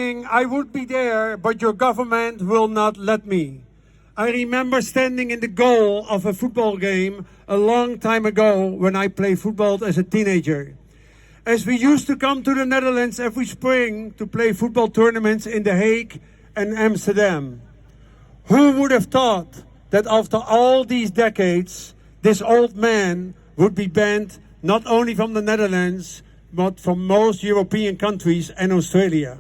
I would be there, but your government will not let me. I remember standing in the goal of a football game a long time ago when I played football as a teenager. As we used to come to the Netherlands every spring to play football tournaments in The Hague and Amsterdam. Who would have thought that after all these decades, this old man would be banned not only from the Netherlands, but from most European countries and Australia.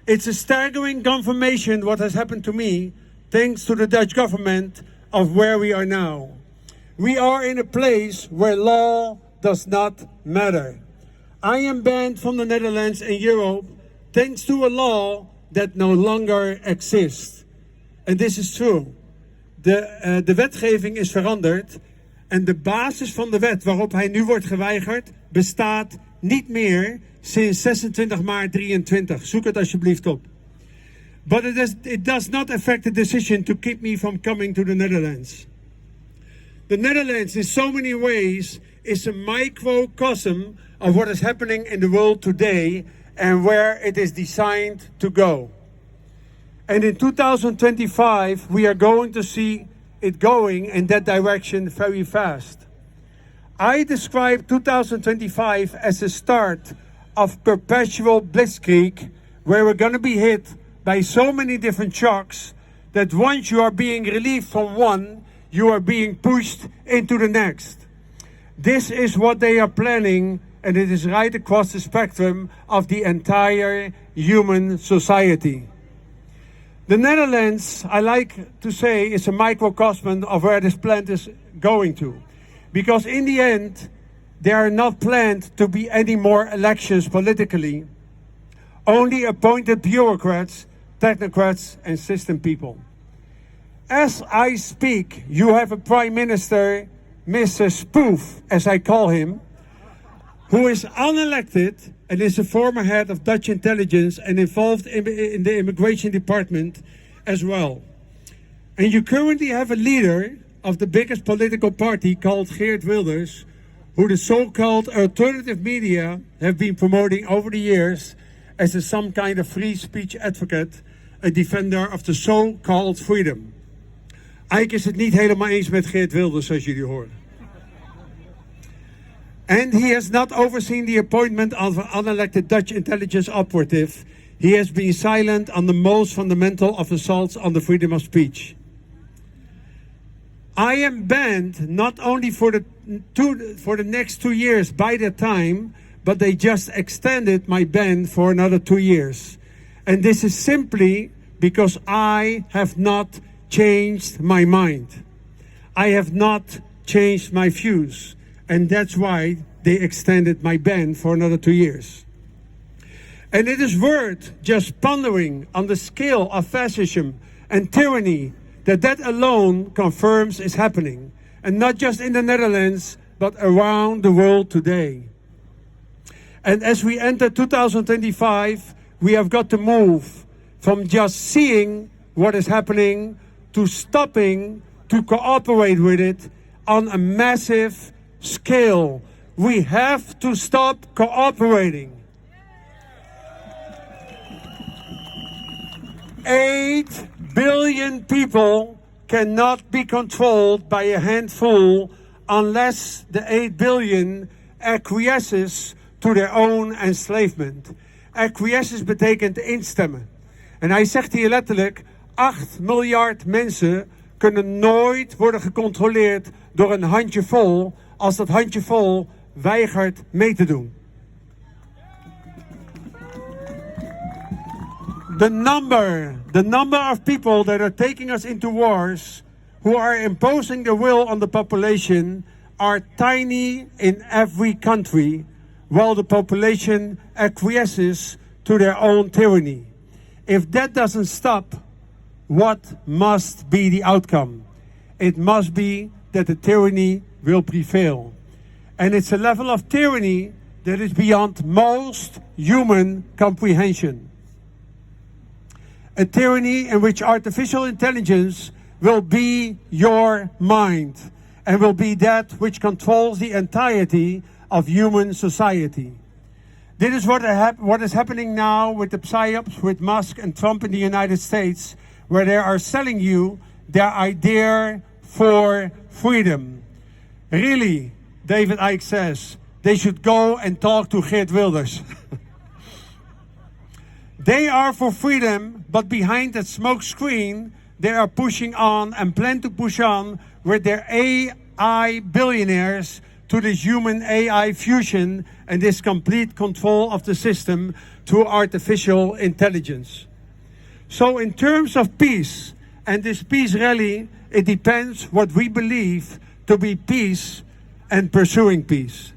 It's a staggering confirmation what has happened to me, thanks to the Dutch government, of where we are now. We are in a place where law does not matter. I am banned from the Netherlands and Europe thanks to a law that no longer exists. And this is true. De wetgeving is veranderd en de basis van de wet waarop hij nu wordt geweigerd bestaat niet meer sinds 26 maart 23. Zoek het alsjeblieft op. But it does not affect the decision to keep me from coming to the Netherlands. The Netherlands in so many ways is a microcosm of what is happening in the world today and where it is designed to go. And in 2025 we are going to see it going in that direction very fast. I describe 2025 as a start of perpetual blitzkrieg, where we're going to be hit by so many different shocks that once you are being relieved from one, you are being pushed into the next. This is what they are planning, and it is right across the spectrum of the entire human society. The Netherlands, I like to say, is a microcosm of where this plan is going to. Because in the end, there are not planned to be any more elections politically. Only appointed bureaucrats, technocrats and system people. As I speak, you have a Prime Minister, Mr. Spoof, as I call him, who is unelected and is a former head of Dutch intelligence and involved in the immigration department as well. And you currently have a leader of the biggest political party called Geert Wilders, who the so-called alternative media have been promoting over the years as some kind of free speech advocate, a defender of the so-called freedom. Icke is het niet helemaal eens met Geert Wilders, zoals jullie horen. And he has not overseen the appointment of an unelected Dutch intelligence operative. He has been silent on the most fundamental of assaults on the freedom of speech. I am banned not only for the next 2 years by that time, but they just extended my ban for another 2 years. And this is simply because I have not changed my mind. I have not changed my views. And that's why they extended my ban for another 2 years. And it is worth just pondering on the scale of fascism and tyranny that alone confirms is happening. And not just in the Netherlands, but around the world today. And as we enter 2025, we have got to move from just seeing what is happening to stopping to cooperate with it on a massive scale. We have to stop cooperating. 8 billion people cannot be controlled by a handful unless the 8 billion acquiesces to their own enslavement. Acquiescence betekent instemmen. En hij zegt hier letterlijk, 8 miljard mensen kunnen nooit worden gecontroleerd door een handjevol als dat handjevol weigert mee te doen. The number of people that are taking us into wars, who are imposing their will on the population, are tiny in every country, while the population acquiesces to their own tyranny. If that doesn't stop, what must be the outcome? It must be that the tyranny will prevail. And it's a level of tyranny that is beyond most human comprehension. A tyranny in which artificial intelligence will be your mind and will be that which controls the entirety of human society. This is what is happening now with the psyops, with Musk and Trump in the United States, where they are selling you their idea for freedom. Really, Davit Icke says, they should go and talk to Geert Wilders. They are for freedom, but behind that smoke screen, they are pushing on and plan to push on with their AI billionaires to this human-AI fusion and this complete control of the system through artificial intelligence. So in terms of peace, and this peace rally, it depends what we believe to be peace and pursuing peace.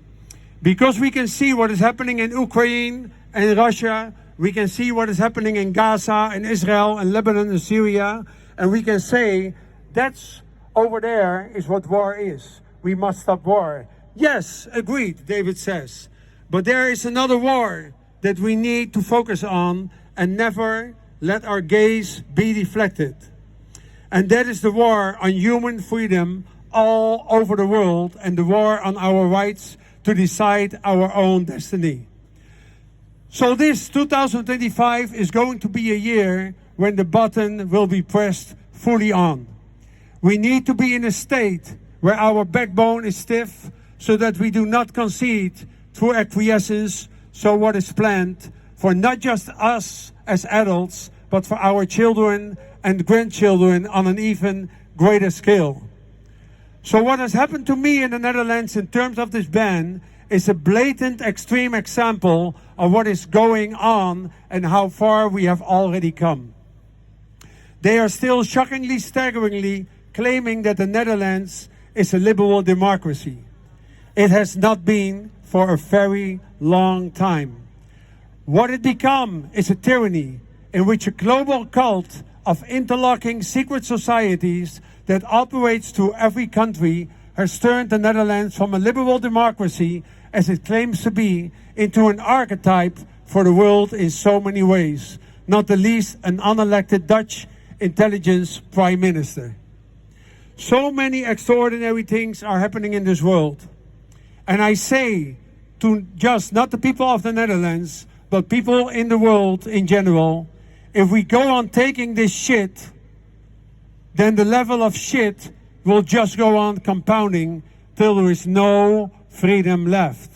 Because we can see what is happening in Ukraine and Russia, we can see what is happening in Gaza and Israel and Lebanon and Syria, and we can say, that's over there is what war is. We must stop war. Yes, agreed, David says. But there is another war that we need to focus on and never let our gaze be deflected. And that is the war on human freedom all over the world and the war on our rights to decide our own destiny. So this 2025 is going to be a year when the button will be pressed fully on. We need to be in a state where our backbone is stiff so that we do not concede through acquiescence, so what is planned for not just us as adults, but for our children and grandchildren on an even greater scale. So what has happened to me in the Netherlands in terms of this ban is a blatant extreme example of what is going on and how far we have already come. They are still shockingly, staggeringly claiming that the Netherlands is a liberal democracy. It has not been for a very long time. What it become is a tyranny in which a global cult of interlocking secret societies that operates through every country has turned the Netherlands from a liberal democracy, as it claims to be, into an archetype for the world in so many ways, not the least an unelected Dutch intelligence prime minister. So many extraordinary things are happening in this world. And I say to just not the people of the Netherlands, but people in the world in general, if we go on taking this shit, then the level of shit will just go on compounding till there is no freedom left.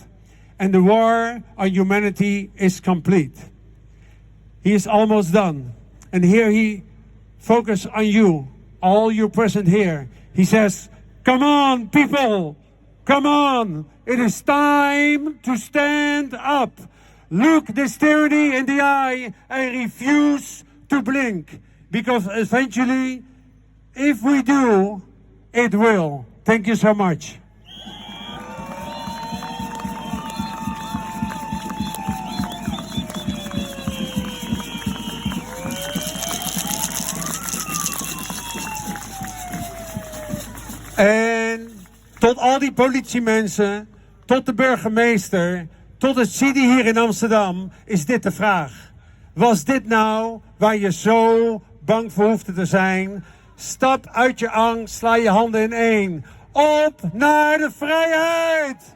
And the war on humanity is complete. He is almost done. And here he focuses on you, all you present here. He says, come on, people, come on. It is time to stand up. Look this tyranny in the eye and refuse to blink. Because eventually, if we do, it will. Thank you so much. En tot al die politiemensen, tot de burgemeester, tot het city hier in Amsterdam, is dit de vraag. Was dit nou waar je zo bang voor hoefde te zijn? Stap uit je angst, sla je handen in één. Op naar de vrijheid!